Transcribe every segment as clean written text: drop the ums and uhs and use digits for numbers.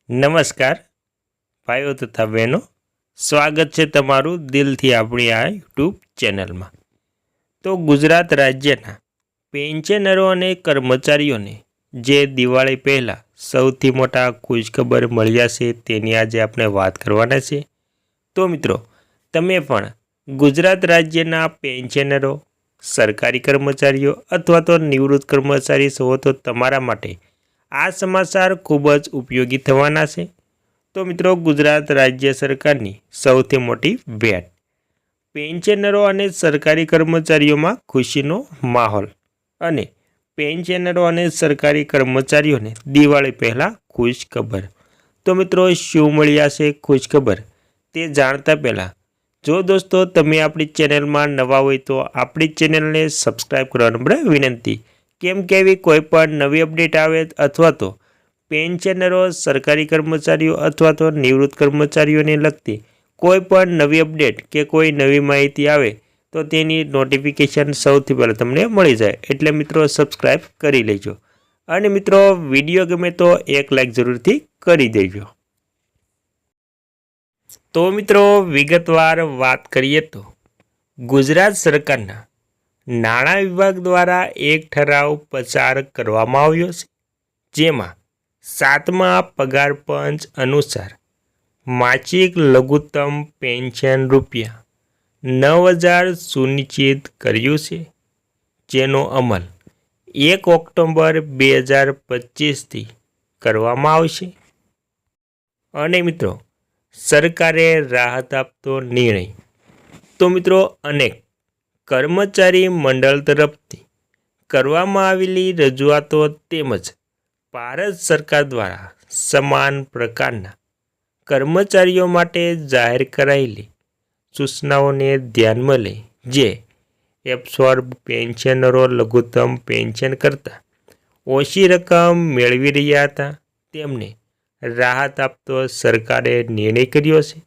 નમસ્કાર ભાઈઓ તથા બહેનો, સ્વાગત છે તમારું દિલથી આપણી આ યુટ્યુબ ચેનલમાં। તો ગુજરાત રાજ્યના પેન્શનરો અને કર્મચારીઓને જે દિવાળી પહેલાં સૌથી મોટા ખુશખબર મળ્યા છે તેની આજે આપણે વાત કરવાના છે। તો મિત્રો, તમે પણ ગુજરાત રાજ્યના પેન્શનરો, સરકારી કર્મચારીઓ અથવા તો નિવૃત્ત કર્મચારી છો તો તમારા માટે આ સમાચાર ખૂબ જ ઉપયોગી થવાના છે। તો મિત્રો, ગુજરાત રાજ્ય સરકારની સૌથી મોટી ભેટ, પેન્શનરો અને સરકારી કર્મચારીઓમાં ખુશીનો માહોલ। અને પેન્શનરો અને સરકારી કર્મચારીઓને દિવાળી પહેલાં ખુશ ખબર। તો મિત્રો, શું મળ્યા છે ખુશ ખબર તે જાણતા પહેલાં, જો દોસ્તો તમે આપણી ચેનલમાં નવા હોય તો આપણી ચેનલને સબસ્ક્રાઈબ કરવાની વિનંતી, કેમ કે એવી કોઈ પણ નવી અપડેટ આવે અથવા તો પેન્શનરો, સરકારી કર્મચારીઓ અથવા તો નિવૃત્ત કર્મચારીઓને લગતી કોઈ પણ નવી અપડેટ કે કોઈ નવી માહિતી આવે તો તેની નોટિફિકેશન સૌથી પહેલાં તમને મળી જાય। એટલે મિત્રો, સબસ્ક્રાઈબ કરી લેજો અને મિત્રો, વિડીયો ગમે તો એક લાઈક જરૂરથી કરી દેજો। તો મિત્રો, વિગતવાર વાત કરીએ તો ગુજરાત સરકારના નાણાં વિભાગ દ્વારા એક ઠરાવ પસાર કરવામાં આવ્યો છે, જેમાં 7મા પગાર પંચ અનુસાર માસિક લઘુત્તમ પેન્શન ₹9,000 સુનિશ્ચિત કર્યું છે, જેનો અમલ 1 ઓક્ટોબર 2025થી કરવામાં આવશે। અને મિત્રો, સરકારે રાહત આપતો નિર્ણય। તો મિત્રો, અનેક કર્મચારી મંડળ તરફથી કરવામાં આવેલી રજૂઆતો તેમજ ભારત સરકાર દ્વારા સમાન પ્રકારના કર્મચારીઓ માટે જાહેર કરાયેલી સૂચનાઓને ધ્યાનમાં લઈ જે એબ્સોર્બ પેન્શનરો લઘુત્તમ પેન્શન કરતાં ઓછી રકમ મેળવી રહ્યા હતા તેમને રાહત આપતો સરકારે નિર્ણય કર્યો છે।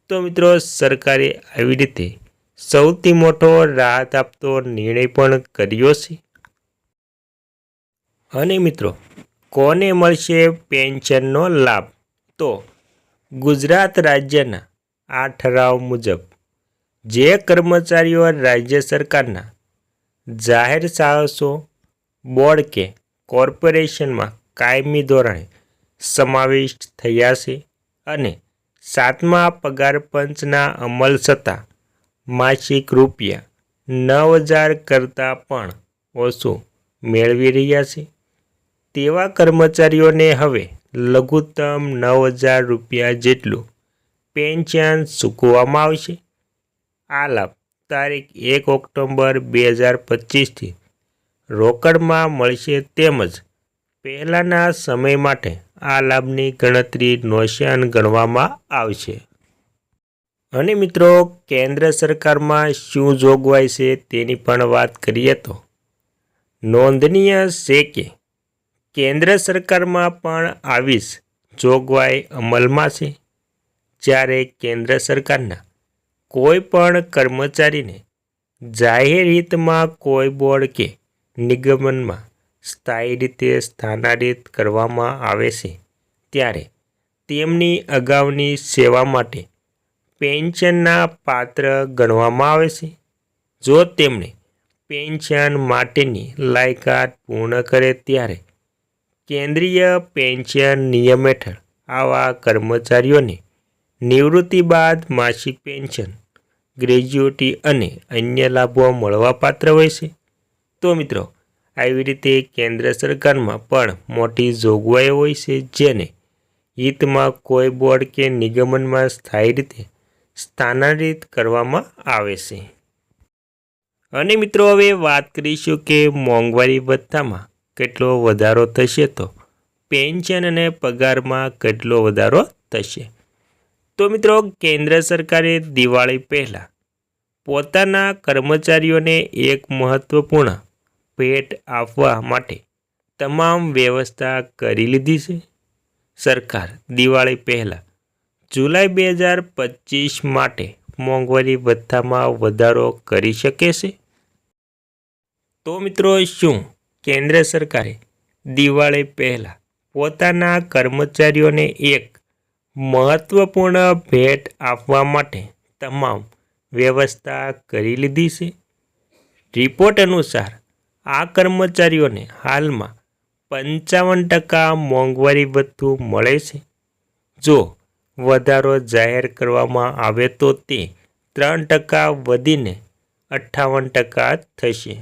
તો મિત્રો, સરકારે આવી રીતે સૌથી મોટો રાહત આપતો નિર્ણય પણ કર્યો છે। અને મિત્રો, કોને મળશે પેન્શનનો લાભ? તો ગુજરાત રાજ્યના આ ઠરાવ મુજબ જે કર્મચારીઓ રાજ્ય સરકારના જાહેર સાહસો, બોર્ડ કે કોર્પોરેશનમાં કાયમી ધોરણે સમાવિષ્ટ થયા છે અને 7મા પગાર પંચના અમલ છતાં માસિક ₹9,000 કરતાં પણ ઓછું મેળવી રહ્યા છે તેવા કર્મચારીઓને હવે લઘુત્તમ ₹9,000 જેટલું પેન્શન ચૂકવવામાં આવશે। આ લાભ તારીખ 1 ઓક્ટોબર 2025થી રોકડમાં મળશે તેમજ પહેલાંના સમય માટે આ લાભની ગણતરી નોશન ગણવામાં આવશે। અને મિત્રો, કેન્દ્ર સરકારમાં શું જોગવાઈ છે તેની પણ વાત કરીએ તો નોંધનીય છે કે કેન્દ્ર સરકારમાં પણ આવી જ જોગવાઈ અમલમાં છે। જ્યારે કેન્દ્ર સરકારના કોઈ પણ કર્મચારીને જાહેર હિતમાં કોઈ બોર્ડ કે નિગમનમાં સ્થાયી રીતે સ્થાનાંતરિત કરવામાં આવે છે ત્યારે તેમની અગાઉની સેવા માટે પેન્શનના પાત્ર ગણવામાં આવે છે। જો તેમણે પેન્શન માટેની લાયકાત પૂર્ણ કરે ત્યારે કેન્દ્રીય પેન્શન નિયમ હેઠળ આવા કર્મચારીઓને નિવૃત્તિ બાદ માસિક પેન્શન, ગ્રેજ્યુટી અને અન્ય લાભો મળવાપાત્ર હોય છે। તો મિત્રો, આવી રીતે કેન્દ્ર સરકારમાં પણ મોટી જોગવાઈઓ હોય છે જેને હિતમાં કોઈ બોર્ડ કે નિગમનમાં સ્થાયી રીતે સ્થાનાંતરિત કરવામાં આવે છે। અને મિત્રો, હવે વાત કરીશું કે મોંઘવારી ભથ્થામાં કેટલો વધારો થશે તો પેન્શન અને પગારમાં કેટલો વધારો થશે? તો મિત્રો, કેન્દ્ર સરકારે દિવાળી પહેલાં પોતાના કર્મચારીઓને એક મહત્વપૂર્ણ ભેટ આપવા માટે તમામ વ્યવસ્થા કરી લીધી છે। સરકાર દિવાળી પહેલાં જુલાઈ 2025 માટે મોંઘવારી ભથ્થામાં વધારો કરી શકે છે? તો મિત્રો, શું કેન્દ્ર સરકારે દિવાળી પહેલાં પોતાના કર્મચારીઓને એક મહત્વપૂર્ણ ભેટ આપવા માટે તમામ વ્યવસ્થા કરી લીધી છે. રિપોર્ટ અનુસાર આ કર્મચારીઓને હાલમાં 55% મોંઘવારી ભથ્થું મળે છે. જો વધારો જાહેર કરવામાં આવે તો તે 3% વધીને 58% થશે.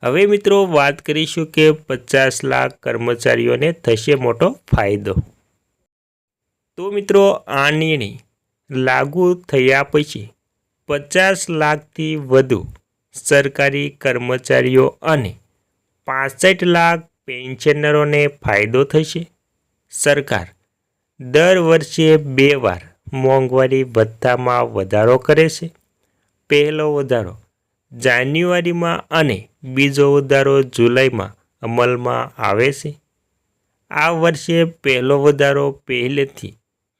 હવે મિત્રો વાત કરીશું કે 50 લાખ કર્મચારીઓને થશે મોટો ફાયદો. તો મિત્રો આ નિર્ણય લાગુ થયા પછી 50 લાખથી વધુ સરકારી કર્મચારીઓ અને 65 લાખ પેન્શનરોને ફાયદો થશે. સરકાર દર વર્ષે 2 વાર મોંઘવારી ભથ્થામાં વધારો કરે છે. પહેલો વધારો જાન્યુઆરીમાં અને બીજો વધારો જુલાઈમાં અમલમાં આવે છે. આ વર્ષે પહેલો વધારો પહેલેથી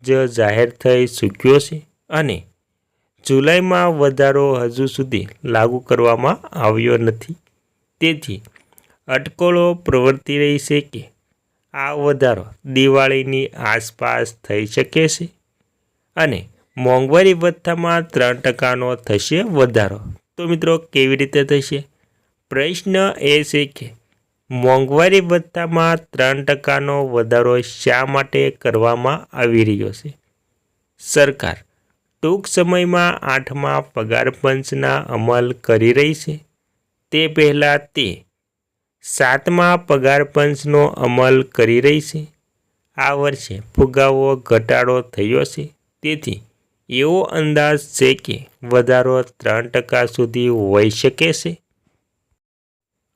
જ જાહેર થઈ ચૂક્યો છે અને જુલાઈમાં વધારો હજુ સુધી લાગુ કરવામાં આવ્યો નથી. તેથી અટકળો પ્રવર્તી રહી છે કે આ વધારો દિવાળીની આસપાસ થઈ શકે છે અને મોંઘવારી ભથ્થામાં 3%નો થશે વધારો. તો મિત્રો કેવી રીતે થશે? પ્રશ્ન એ છે કે મોંઘવારી ભથ્થામાં 3%નો વધારો શા માટે કરવામાં આવી રહ્યો છે? સરકાર ટૂંક સમયમાં 8મા પગાર પંચના અમલ કરી રહી છે. તે પહેલાં તે 7મા પગાર પંચનો અમલ કરી રહી છે. આ વર્ષે ફુગાવો ઘટાડો થયો છે. તેથી એવો અંદાજ છે કે વધારો 3% સુધી હોઈ શકે છે.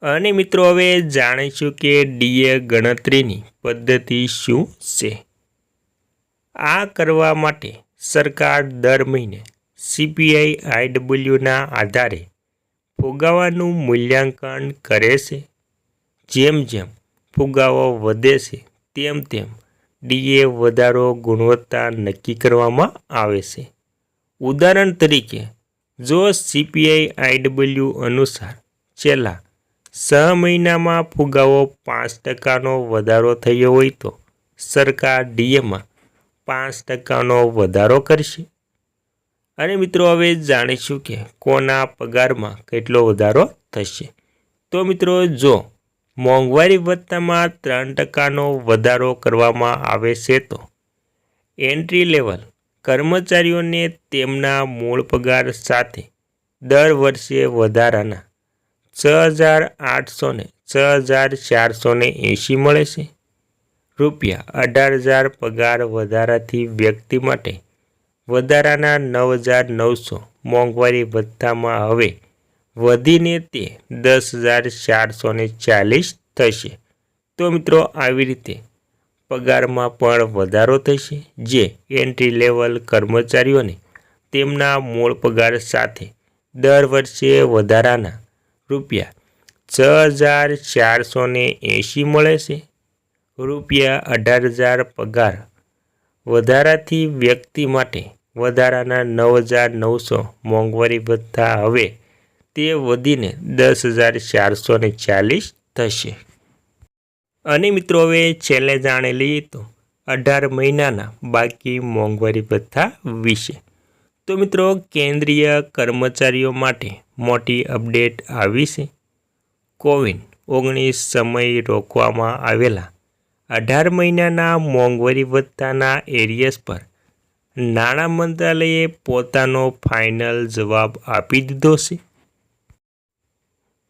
અને મિત્રો હવે જાણીશું કે ડીએ ગણતરીની પદ્ધતિ શું છે. આ કરવા માટે સરકાર દર મહિને CPI-IWના આધારે ફુગાવાનું મૂલ્યાંકન કરે છે. જેમ જેમ ફુગાવો વધે છે તેમ તેમ ડીએ વધારો ગુણવત્તા નક્કી કરવામાં આવે છે. ઉદાહરણ તરીકે જો CPI-IW અનુસાર છેલ્લા 6 મહિનામાં ફુગાવો 5%નો વધારો થયો હોય તો સરકાર ડીએમાં 5%નો વધારો કરશે. અને મિત્રો હવે જાણીશું કે કોના પગારમાં કેટલો વધારો થશે. તો મિત્રો જો મોંઘવારી ભથ્થામાં 3%નો વધારો કરવામાં આવે છે તો એન્ટ્રી લેવલ કર્મચારીઓને તેમના મૂળ પગાર સાથે દર વર્ષે વધારાના 6,800 ને 6,480 મળે છે. ₹18,000 પગાર વધારાથી વ્યક્તિ માટે વધારાના 9,900 મોંઘવારી ભથ્થામાં હવે વધીને તે 10,440 થશે. તો મિત્રો આવી રીતે પગારમાં પણ વધારો થશે જે એન્ટ્રી લેવલ કર્મચારીઓને તેમના મૂળ પગાર સાથે દર વર્ષે વધારાના ₹6,480 મળે છે. ₹18,000 પગાર વધારાથી વ્યક્તિ માટે વધારાના 9,900 મોંઘવારી ભથ્થા હવે તે વધીને 10,440 થશે. અને મિત્રો હવે છેલ્લે જાણી લઈએ તો 18 મહિનાના બાકી મોંઘવારી ભથ્થા વિશે. તો મિત્રો કેન્દ્રીય કર્મચારીઓ માટે મોટી અપડેટ આવી છે. કોવિડ-19 સમયે રોકવામાં આવેલા 18 મહિનાના મોંઘવારી ભથ્થાના એરિયર્સ પર નાણાં મંત્રાલયે પોતાનો ફાઇનલ જવાબ આપી દીધો છે.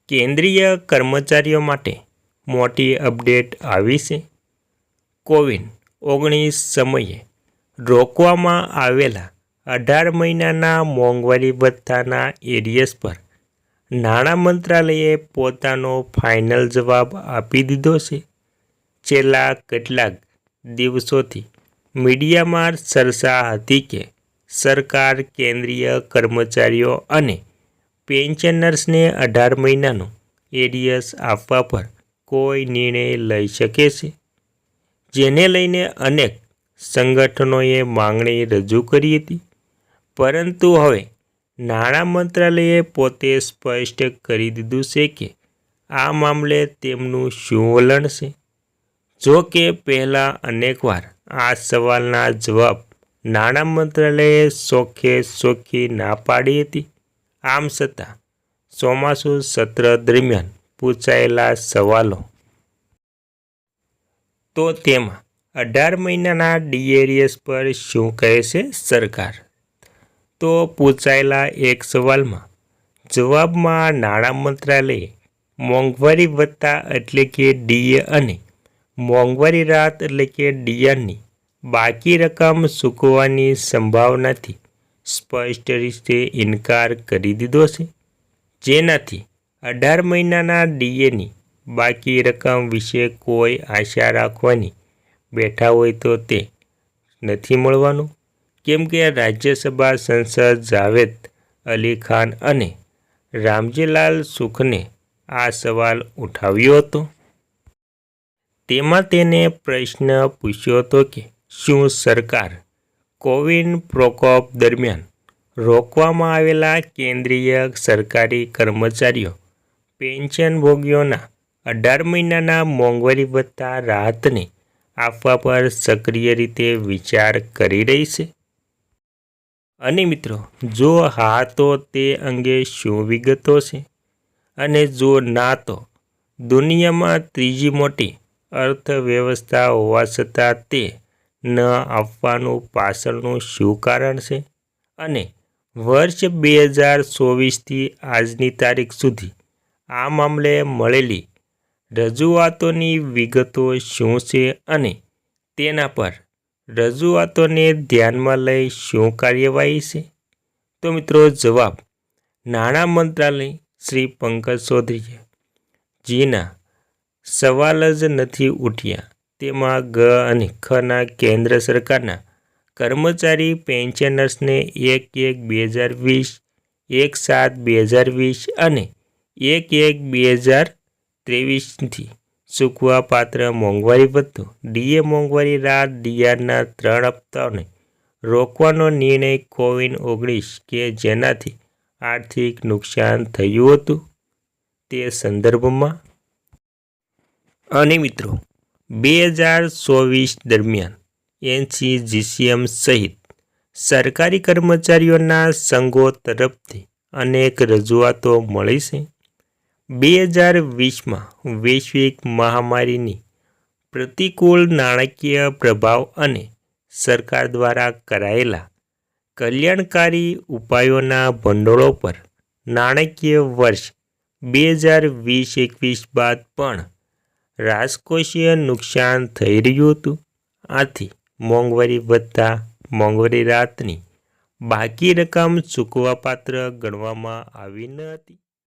કેન્દ્રીય કર્મચારીઓ માટે મોટી અપડેટ આવી છે. કોવિડ-19 સમયે રોકવામાં આવેલા 18 મહિનાના મોંઘવારી ભથ્થાના એરિયર્સ પર નાણાં મંત્રાલયે પોતાનો ફાઇનલ જવાબ આપી દીધો છે. છેલ્લા કેટલાક દિવસોથી મીડિયામાં ચર્ચા હતી કે સરકાર કેન્દ્રીય કર્મચારીઓ અને પેન્શનર્સને 18 મહિનાનો એરિયર્સ આપવા પર કોઈ નિર્ણય લઈ શકે છે, જેને લઈને અનેક સંગઠનોએ માંગણી રજૂ કરી હતી. પરંતુ હવે નાણાં મંત્રાલયે પોતે સ્પષ્ટ કરી દીધું છે કે આ મામલે તેમનું શું વલણ છે. જો કે પહેલાં અનેકવાર આ સવાલના જવાબ નાણાં મંત્રાલયે ચોખ્ખી ના પાડી હતી. આમ છતાં ચોમાસુ સત્ર દરમિયાન પૂછાયેલા સવાલો તો તેમાં 18 મહિનાના ડીએરીએસ પર શું કહે છે સરકાર? તો પૂછાયેલા એક સવાલમાં જવાબમાં નાણાં મંત્રાલયે મોંઘવારી ભથ્થા એટલે કે ડીએ અને મોંઘવારી રાહત એટલે કે ડીઆરની બાકી રકમ ચૂકવવાની સંભાવનાથી સ્પષ્ટ રીતે ઇનકાર કરી દીધો છે, જેનાથી 18 મહિનાના ડીએની બાકી રકમ વિશે કોઈ આશા રાખવાની બેઠા હોય તો તે નથી મળવાનું, કેમ કે રાજ્યસભા સાંસદ જાવેદ અલી ખાન અને રામજીલાલ સુખને આ સવાલ ઉઠાવ્યો હતો. તેમાં તેને પ્રશ્ન પૂછ્યો હતો કે શું સરકાર કોવિડ પ્રકોપ દરમિયાન રોકવામાં આવેલા કેન્દ્રીય સરકારી કર્મચારીઓ પેન્શનભોગીઓના 18 મહિનાના મોંઘવારી ભથ્થા રાહતને આપવા પર સક્રિય રીતે વિચાર કરી રહી છે? અને મિત્રો, જો હા તો તે અંગે શું વિગતો છે? અને જો ના તો દુનિયામાં ત્રીજી મોટી અર્થવ્યવસ્થા હોવા છતાં તે ન આપવાનું પાછળનું શું કારણ છે? અને વર્ષ 2024થી આજની તારીખ સુધી આ મામલે મળેલી રજૂઆતોની વિગતો શું છે અને તેના પર રજૂઆતોને ધ્યાનમાં લઈ શું કાર્યવાહી છે? તો મિત્રો, જવાબ નાણાં મંત્રાલય શ્રી પંકજ ચૌધરીએ જીના સવાલ જ નથી ઉઠ્યા. તેમાં ગ અને ખના કેન્દ્ર સરકારના કર્મચારી પેન્શનર્સને 1/1/2020, 1/7/2020 અને 1/1/2023થી ચૂકવાપાત્ર મોંઘવારી ભથ્થું ડીએ મોંઘવારી રાહત ડીઆરના 3 હપ્તાઓને રોકવાનો નિર્ણય કોવિડ-19 કે જેનાથી આર્થિક નુકસાન થયું હતું તે સંદર્ભમાં. અને મિત્રો, 2024 દરમિયાન એનસીજીસીએમ સહિત સરકારી કર્મચારીઓના સંઘો તરફથી અનેક રજૂઆતો મળી છે. 2020માં વૈશ્વિક મહામારીની પ્રતિકૂળ નાણાકીય પ્રભાવ અને સરકાર દ્વારા કરાયેલા કલ્યાણકારી ઉપાયોના ભંડોળો પર નાણાકીય વર્ષ 2020-21 બાદ પણ રાજકોષીય નુકસાન થઈ રહ્યું હતું. આથી મોંઘવારી ભથ્થા મોંઘવારી રાહતની બાકી રકમ ચૂકવવાપાત્ર ગણવામાં આવી ન હતી.